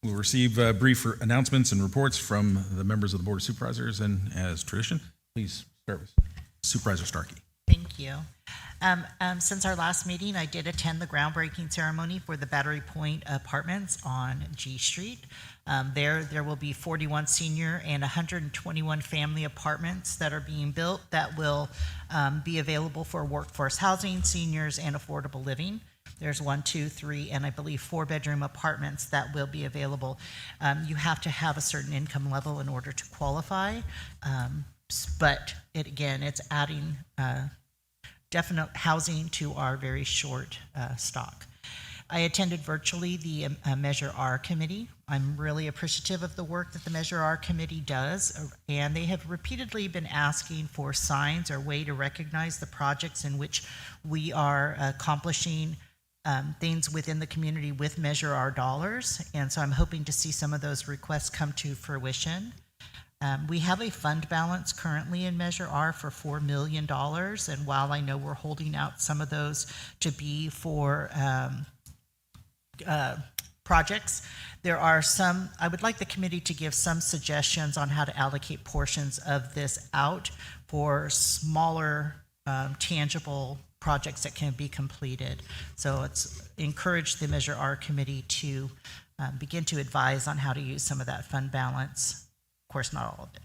We'll receive brief announcements and reports from the members of the Board of Supervisors, and as tradition, please start with Supervisor Starkey. Thank you. Since our last meeting, I did attend the groundbreaking ceremony for the Battery Point Apartments on G Street. There will be 41 senior and 121 family apartments that are being built that will be available for workforce housing, seniors, and affordable living. There's 1, 2, 3, and I believe 4-bedroom apartments that will be available. You have to have a certain income level in order to qualify, but it's adding definite housing to our very short stock. I attended virtually the Measure R committee. I'm really appreciative of the work that the Measure R committee does, and they have repeatedly been asking for signs or way to recognize the projects in which we are accomplishing things within the community with Measure R dollars, and so I'm hoping to see some of those requests come to fruition. We have a fund balance currently in Measure R for $4 million, and while I know we're holding out some of those to be for projects, there are some, I would like the committee to give some suggestions on how to allocate portions of this out for smaller, tangible projects that can be completed. So it's encourage the Measure R committee to begin to advise on how to use some of that fund balance. Of course, not all of it.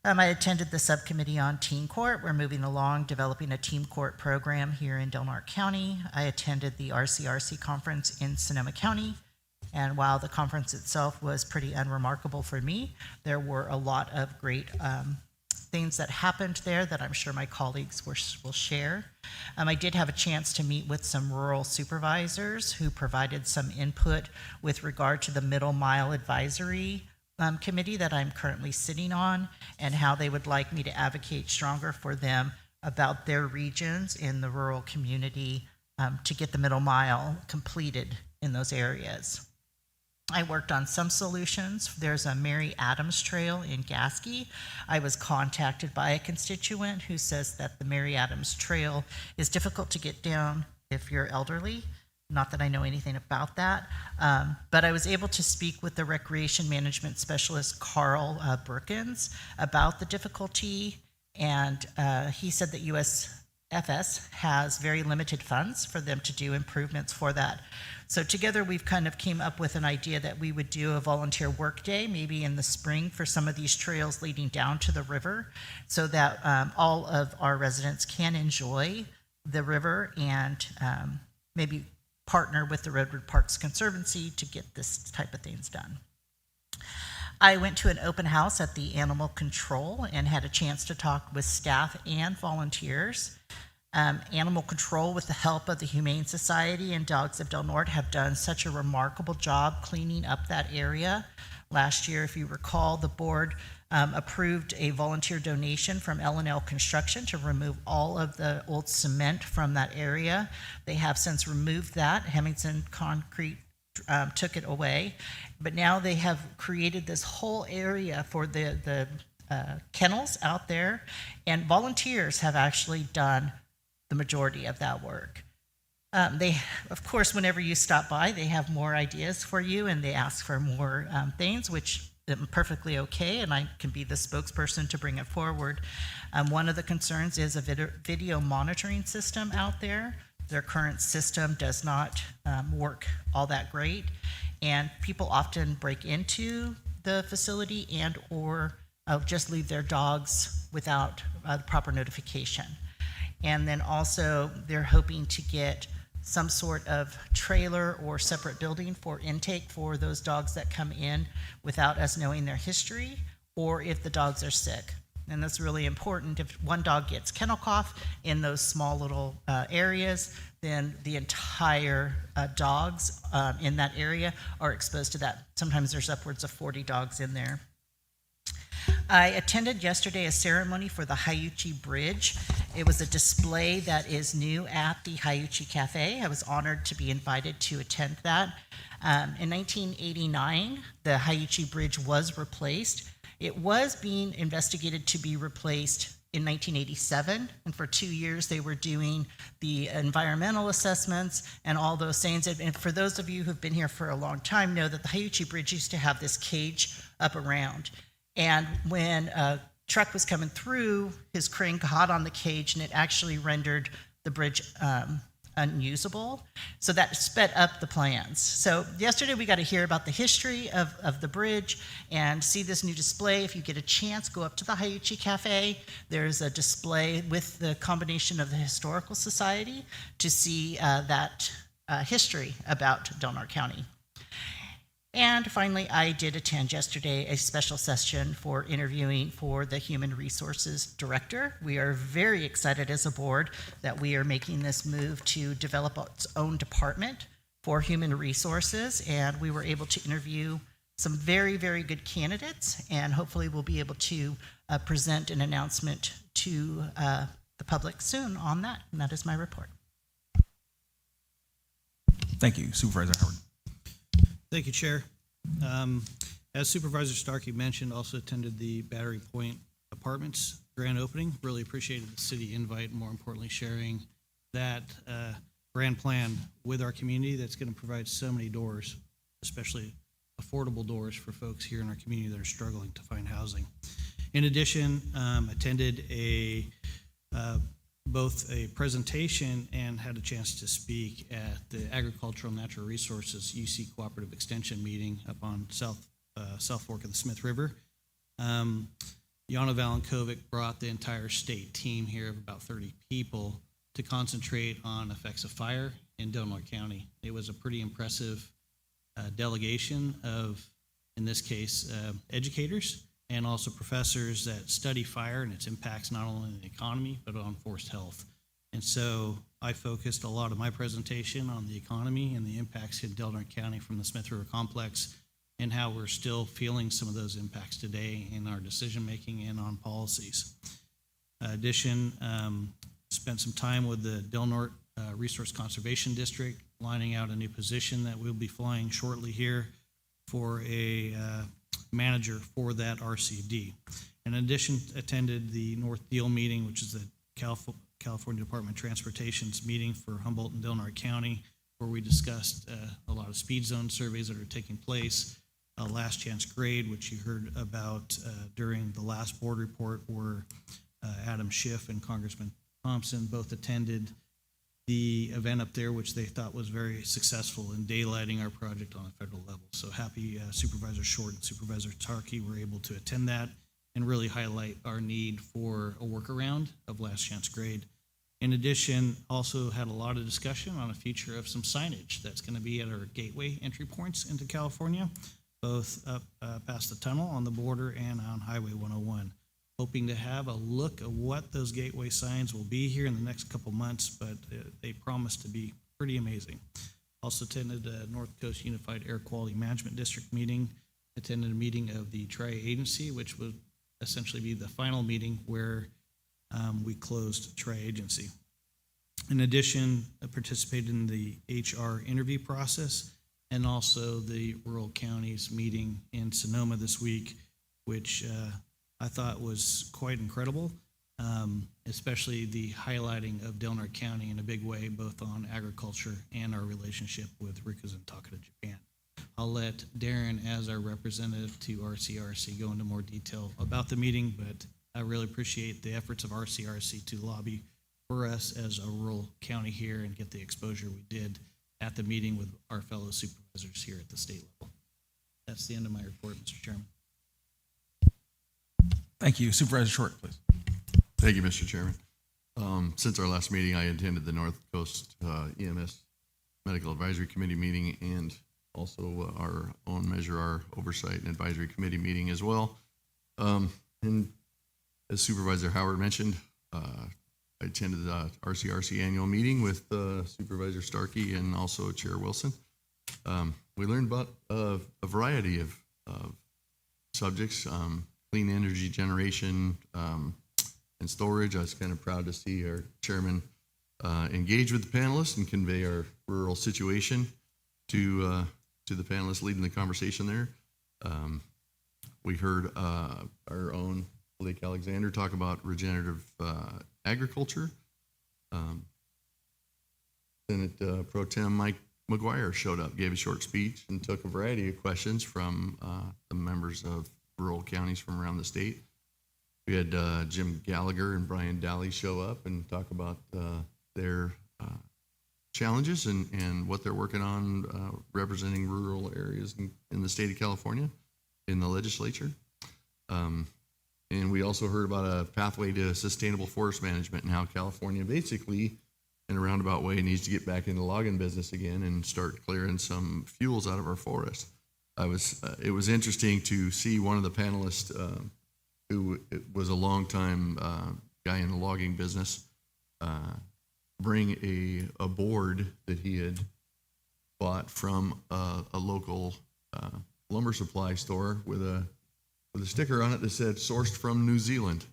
I attended the subcommittee on teen court. We're moving along, developing a teen court program here in Del Norte County. I attended the RCRC conference in Sonoma County, and while the conference itself was pretty unremarkable for me, there were a lot of great things that happened there that I'm sure my colleagues will share. I did have a chance to meet with some rural supervisors who provided some input with regard to the Middle Mile Advisory committee that I'm currently sitting on, and how they would like me to advocate stronger for them about their regions in the rural community to get the middle mile completed in those areas. I worked on some solutions. There's a Mary Adams Trail in Gasky. I was contacted by a constituent who says that the Mary Adams Trail is difficult to get down if you're elderly. Not that I know anything about that, but I was able to speak with the recreation management specialist, Carl Brookins, about the difficulty, and he said that USFS has very limited funds for them to do improvements for that. So together we've kind of came up with an idea that we would do a volunteer work day, maybe in the spring, for some of these trails leading down to the river, so that all of our residents can enjoy the river and maybe partner with the Redwood Parks Conservancy to get this type of things done. I went to an open house at the Animal Control and had a chance to talk with staff and volunteers. Animal Control, with the help of the Humane Society and Dogs of Del Norte, have done such a remarkable job cleaning up that area. Last year, if you recall, the board approved a volunteer donation from L&L Construction to remove all of the old cement from that area. They have since removed that. Hemmingson Concrete took it away, but now they have created this whole area for the kennels out there, and volunteers have actually done the majority of that work. They, of course, whenever you stop by, they have more ideas for you, and they ask for more things, which I'm perfectly okay, and I can be the spokesperson to bring it forward. One of the concerns is a video monitoring system out there. Their current system does not work all that great, and people often break into the facility and or just leave their dogs without proper notification. And then also they're hoping to get some sort of trailer or separate building for intake for those dogs that come in without us knowing their history, or if the dogs are sick. And that's really important. If one dog gets kennel cough in those small little areas, then the entire dogs in that area are exposed to that. Sometimes there's upwards of 40 dogs in there. I attended yesterday a ceremony for the Haiuchi Bridge. It was a display that is new at the Haiuchi Cafe. I was honored to be invited to attend that. In 1989, the Haiuchi Bridge was replaced. It was being investigated to be replaced in 1987, and for 2 years they were doing the environmental assessments and all those things. And for those of you who've been here for a long time know that the Haiuchi Bridge used to have this cage up around. And when a truck was coming through, his crane caught on the cage and it actually rendered the bridge unusable. So that sped up the plans. So yesterday we got to hear about the history of the bridge and see this new display. If you get a chance, go up to the Haiuchi Cafe. There's a display with the combination of the Historical Society to see that history about Del Norte County. And finally, I did attend yesterday a special session for interviewing for the Human Resources Director. We are very excited as a board that we are making this move to develop its own department for human resources, and we were able to interview some very, very good candidates, and hopefully we'll be able to present an announcement to the public soon on that, and that is my report. Thank you, Supervisor Howard. Thank you, Chair. As Supervisor Starkey mentioned, also attended the Battery Point Apartments grand opening. Really appreciated the city invite, and more importantly, sharing that grand plan with our community that's going to provide so many doors, especially affordable doors for folks here in our community that are struggling to find housing. In addition, attended both a presentation and had a chance to speak at the Agricultural and Natural Resources UC Cooperative Extension meeting up on South Fork of the Smith River. Jana Valenkovic brought the entire state team here of about 30 people to concentrate on effects of fire in Del Norte County. It was a pretty impressive delegation of, in this case, educators and also professors that study fire and its impacts not only on the economy, but on forest health. And so I focused a lot of my presentation on the economy and the impacts in Del Norte County from the Smith River Complex and how we're still feeling some of those impacts today in our decision-making and on policies. In addition, spent some time with the Del Norte Resource Conservation District, lining out a new position that we'll be flying shortly here for a manager for that RCD. In addition, attended the North Deal meeting, which is the California Department of Transportation's meeting for Humboldt and Del Norte County, where we discussed a lot of speed zone surveys that are taking place. Last chance grade, which you heard about during the last board report, where Adam Schiff and Congressman Thompson both attended the event up there, which they thought was very successful in daylighting our project on a federal level. So happy Supervisor Short and Supervisor Tarkey were able to attend that and really highlight our need for a workaround of last chance grade. In addition, also had a lot of discussion on a future of some signage that's going to be at our gateway entry points into California, both up past the tunnel on the border and on Highway 101. Hoping to have a look at what those gateway signs will be here in the next couple months, but they promise to be pretty amazing. Also attended a North Coast Unified Air Quality Management District meeting, attended a meeting of the Tri-Agency, which would essentially be the final meeting where we closed Tri-Agency. In addition, I participated in the HR interview process and also the Rural Counties meeting in Sonoma this week, which I thought was quite incredible, especially the highlighting of Del Norte County in a big way, both on agriculture and our relationship with Rikuzen Takata Japan. I'll let Darren, as our representative to RCRC, go into more detail about the meeting, but I really appreciate the efforts of RCRC to lobby for us as a rural county here and get the exposure we did at the meeting with our fellow supervisors here at the state level. That's the end of my report, Mr. Chairman. Thank you. Supervisor Short, please. Thank you, Mr. Chairman. Since our last meeting, I attended the North Coast EMS Medical Advisory Committee meeting and also our own Measure R Oversight and Advisory Committee meeting as well. And as Supervisor Howard mentioned, I attended the RCRC annual meeting with Supervisor Starkey and also Chair Wilson. We learned about a variety of subjects, clean energy generation and storage. I was kind of proud to see our chairman engage with the panelists and convey our rural situation to the panelists leading the conversation there. We heard our own Lake Alexander talk about regenerative agriculture. Senate Pro Tem Mike McGuire showed up, gave a short speech, and took a variety of questions from the members of rural counties from around the state. We had Jim Gallagher and Brian Daly show up and talk about their challenges and what they're working on representing rural areas in the state of California in the legislature. And we also heard about a pathway to sustainable forest management and how California basically, in a roundabout way, needs to get back in the logging business again and start clearing some fuels out of our forest. It was interesting to see one of the panelists who was a longtime guy in the logging business bring a board that he had bought from a local lumber supply store with a sticker on it that said sourced from New Zealand.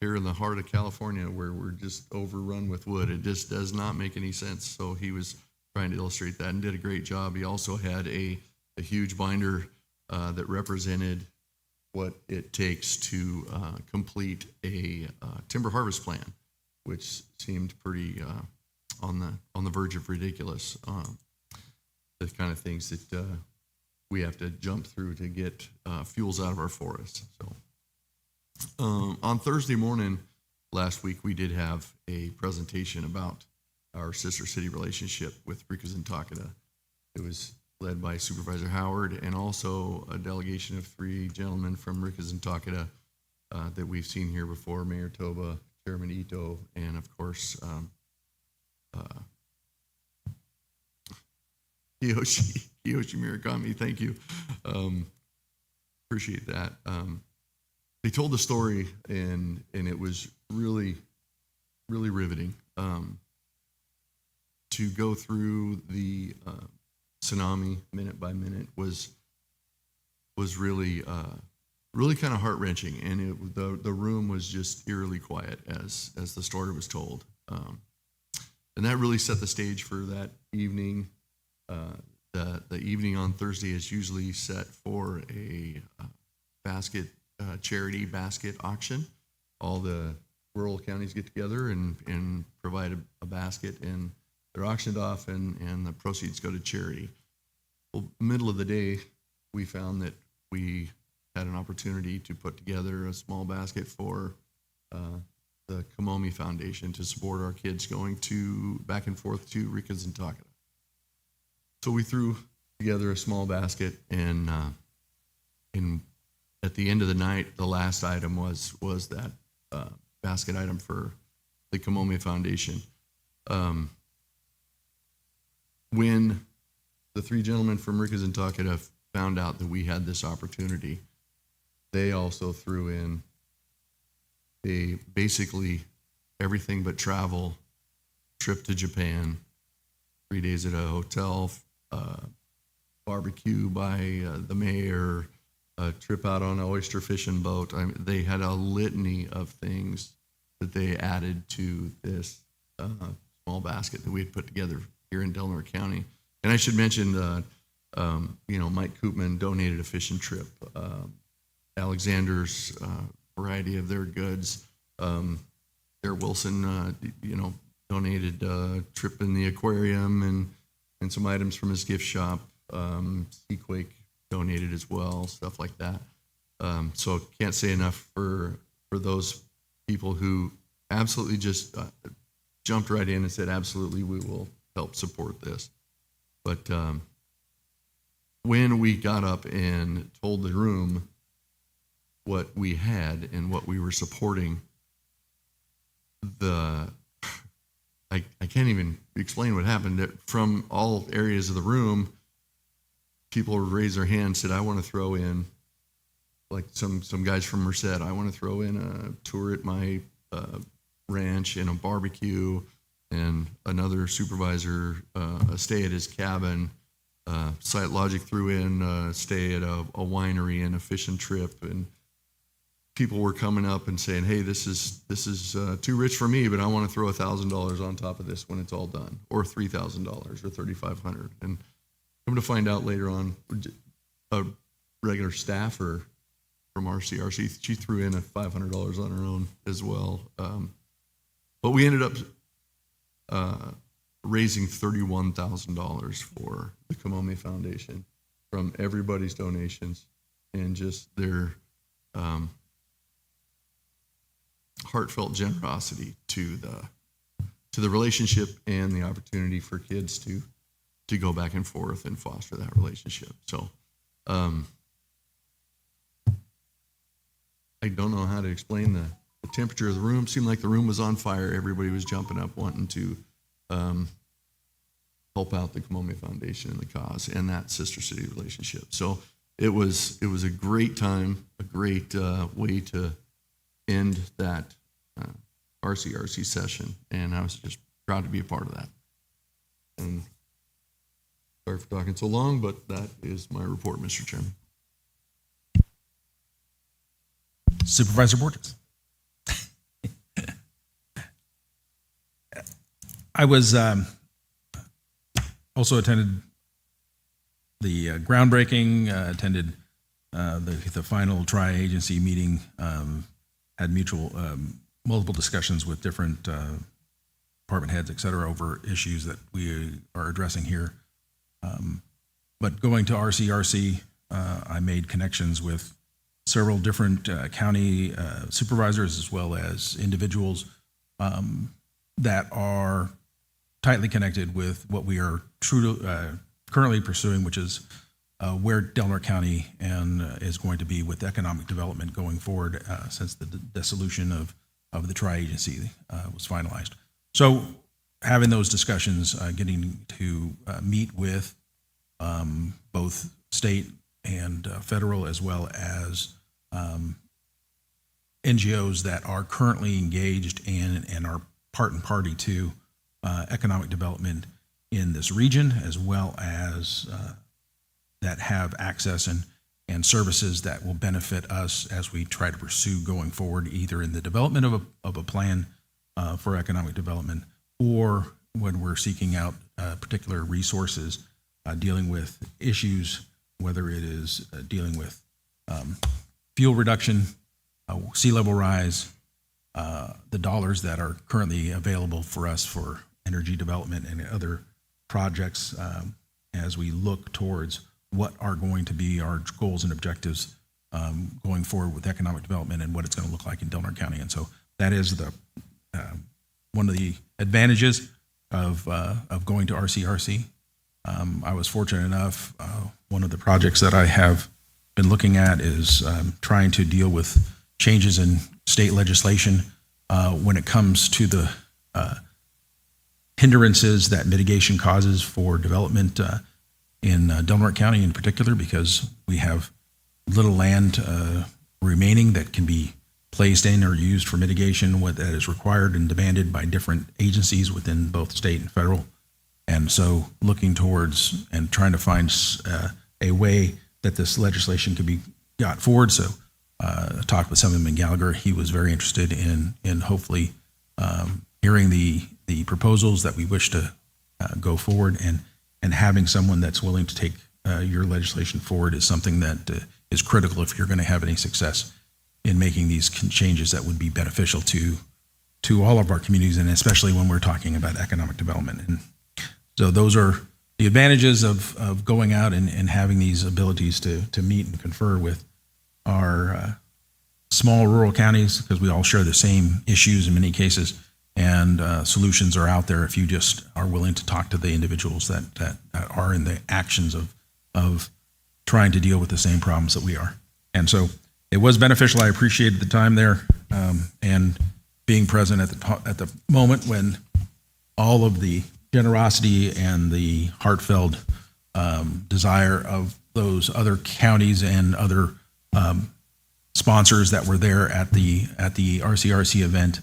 Here in the heart of California, where we're just overrun with wood, it just does not make any sense. So he was trying to illustrate that and did a great job. He also had a huge binder that represented what it takes to complete a timber harvest plan, which seemed pretty on the verge of ridiculous. The kind of things that we have to jump through to get fuels out of our forests. So on Thursday morning last week, we did have a presentation about our sister city relationship with Ricas and Takeda. It was led by Supervisor Howard and also a delegation of 3 gentlemen from Ricas and Takeda that we've seen here before, Mayor Toba, Chairman Ito, and of course, Kiyoshi Murakami. Thank you. Appreciate that. They told the story and it was really, really riveting. To go through the tsunami minute by minute was really really kind of heart-wrenching, and the room was just eerily quiet as the story was told, and that really set the stage for that evening. The evening on Thursday is usually set for a charity basket auction. All the rural counties get together and provide a basket, and they're auctioned off, and the proceeds go to charity. Well, middle of the day, we found that we had an opportunity to put together a small basket for the Kamomi Foundation to support our kids going back and forth to Ricas and Takeda. So we threw together a small basket, and at the end of the night, the last item was that basket item for the Kamomi Foundation. When the 3 gentlemen from Ricas and Takeda found out that we had this opportunity, they also threw in basically everything but travel, trip to Japan, 3 days at a hotel, barbecue by the mayor, a trip out on an oyster fishing boat. They had a litany of things that they added to this small basket that we had put together here in Delaware County. And I should mention, Mike Koopman donated a fishing trip. Alexander's variety of their goods. Eric Wilson, donated a trip in the aquarium and some items from his gift shop. Seaquake donated as well, stuff like that. So can't say enough for those people who absolutely just jumped right in and said, absolutely, we will help support this. But when we got up and told the room what we had and what we were supporting, I can't even explain what happened. From all areas of the room, people raised their hand and said, I want to throw in, like some guys from Merced, I want to throw in a tour at my ranch and a barbecue, and another supervisor a stay at his cabin. Site Logic threw in a stay at a winery and a fishing trip, and people were coming up and saying, hey, this is too rich for me, but I want to throw $1,000 on top of this when it's all done, or $3,000 or $3,500. And come to find out later on, a regular staffer from RCRC. She threw in a $500 on her own as well. But we ended up raising $31,000 for the Kamome Foundation from everybody's donations and just their heartfelt generosity to the relationship and the opportunity for kids to go back and forth and foster that relationship. So I don't know how to explain the temperature of the room. Seemed like the room was on fire. Everybody was jumping up wanting to help out the Kamome Foundation and the cause and that sister city relationship. So it was a great time, a great way to end that RCRC session, and I was just proud to be a part of that. And sorry for talking so long, but that is my report, Mr. Chairman. Supervisor Borges. I was also attended the groundbreaking, attended the final tri-agency meeting, had multiple discussions with different department heads, et cetera, over issues that we are addressing here. But going to RCRC, I made connections with several different county supervisors as well as individuals that are tightly connected with what we are currently pursuing, which is where Delaware County is going to be with economic development going forward since the dissolution of the tri-agency was finalized. So having those discussions, getting to meet with both state and federal, as well as NGOs that are currently engaged in and are part and party to economic development in this region, as well as that have access and services that will benefit us as we try to pursue going forward, either in the development of a plan for economic development, or when we're seeking out particular resources dealing with issues, whether it is dealing with fuel reduction, sea level rise, the dollars that are currently available for us for energy development and other projects as we look towards what are going to be our goals and objectives going forward with economic development and what it's going to look like in Delaware County. And so that is one of the advantages of going to RCRC. I was fortunate enough, one of the projects that I have been looking at is trying to deal with changes in state legislation when it comes to the hindrances that mitigation causes for development in Delaware County in particular, because we have little land remaining that can be placed in or used for mitigation, what that is required and demanded by different agencies within both state and federal. And so looking towards and trying to find a way that this legislation could be got forward. So I talked with Senator Gallagher. He was very interested in hopefully hearing the proposals that we wish to go forward, and having someone that's willing to take your legislation forward is something that is critical if you're going to have any success in making these changes that would be beneficial to all of our communities, and especially when we're talking about economic development. And so those are the advantages of going out and having these abilities to meet and confer with our small rural counties, because we all share the same issues in many cases, and solutions are out there if you just are willing to talk to the individuals that are in the actions of trying to deal with the same problems that we are. And so it was beneficial. I appreciated the time there and being present at the moment when all of the generosity and the heartfelt desire of those other counties and other sponsors that were there at the RCRC event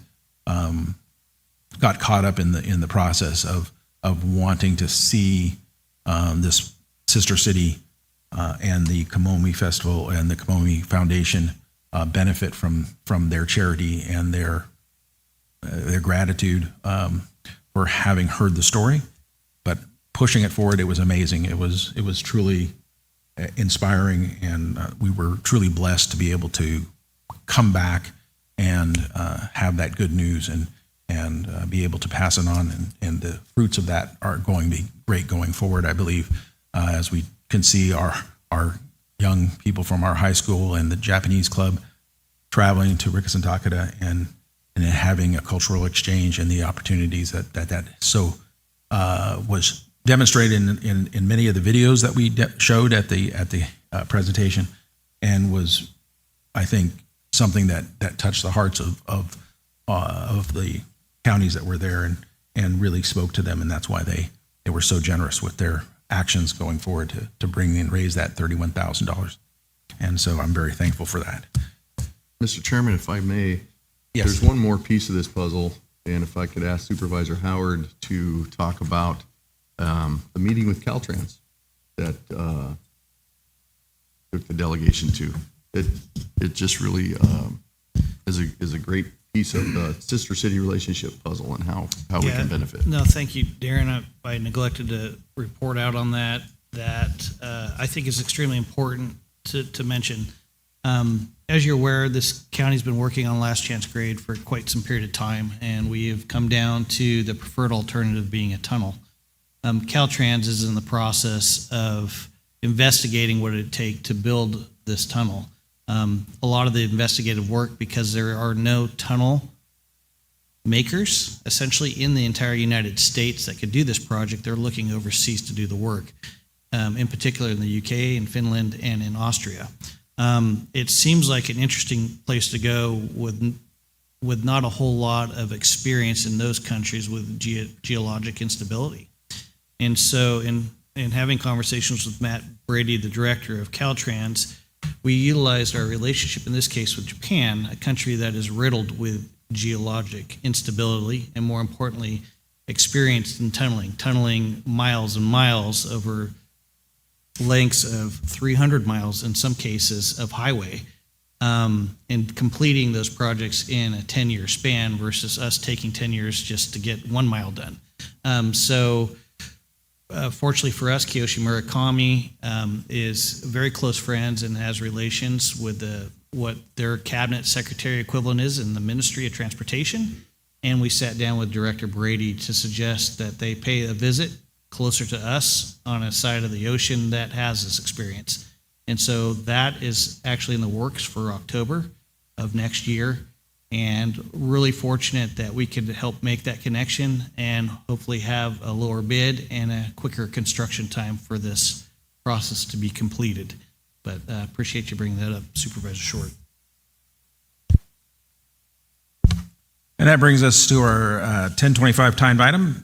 got caught up in the process of wanting to see this sister city and the Kamome Festival and the Kamome Foundation benefit from their charity and their gratitude for having heard the story, but pushing it forward. It was amazing. It was truly inspiring, and we were truly blessed to be able to come back and have that good news and be able to pass it on. And the fruits of that are going to be great going forward, I believe, as we can see our young people from our high school and the Japanese club traveling to Rickerson Takeda and having a cultural exchange and the opportunities that so was demonstrated in many of the videos that we showed at the presentation, and was, I think, something that touched the hearts of the counties that were there and really spoke to them, and that's why they were so generous with their actions going forward to bring and raise that $31,000. And so I'm very thankful for that. Mr. Chairman, if I may, Yes. there's one more piece of this puzzle, and if I could ask Supervisor Howard to talk about the meeting with Caltrans that took the delegation to. It just really is a great piece of the sister city relationship puzzle and how we Yeah. can benefit. No, thank you, Darren. I neglected to report out on that. I think is extremely important to mention. As you're aware, this county's been working on last chance grade for quite some period of time, and we have come down to the preferred alternative being a tunnel. Caltrans is in the process of investigating what it'd take to build this tunnel. A lot of the investigative work, because there are no tunnel makers essentially in the entire United States that could do this project, they're looking overseas to do the work, in particular in the UK, in Finland, and in Austria. It seems like an interesting place to go with not a whole lot of experience in those countries with geologic instability. And so in having conversations with Matt Brady, the director of Caltrans, we utilized our relationship, in this case with Japan, a country that is riddled with geologic instability, and more importantly, experienced in tunneling miles and miles over lengths of 300 miles in some cases of highway, and completing those projects in a 10-year span versus us taking 10 years just to get 1 mile done. Fortunately for us, Kiyoshi Murakami is very close friends and has relations with what their cabinet secretary equivalent is in the Ministry of Transportation. And we sat down with Director Brady to suggest that they pay a visit closer to us on a side of the ocean that has this experience. And so that is actually in the works for October of next year. And really fortunate that we could help make that connection and hopefully have a lower bid and a quicker construction time for this process to be completed. But appreciate you bringing that up, Supervisor Short. And that brings us to our 1025 timed item.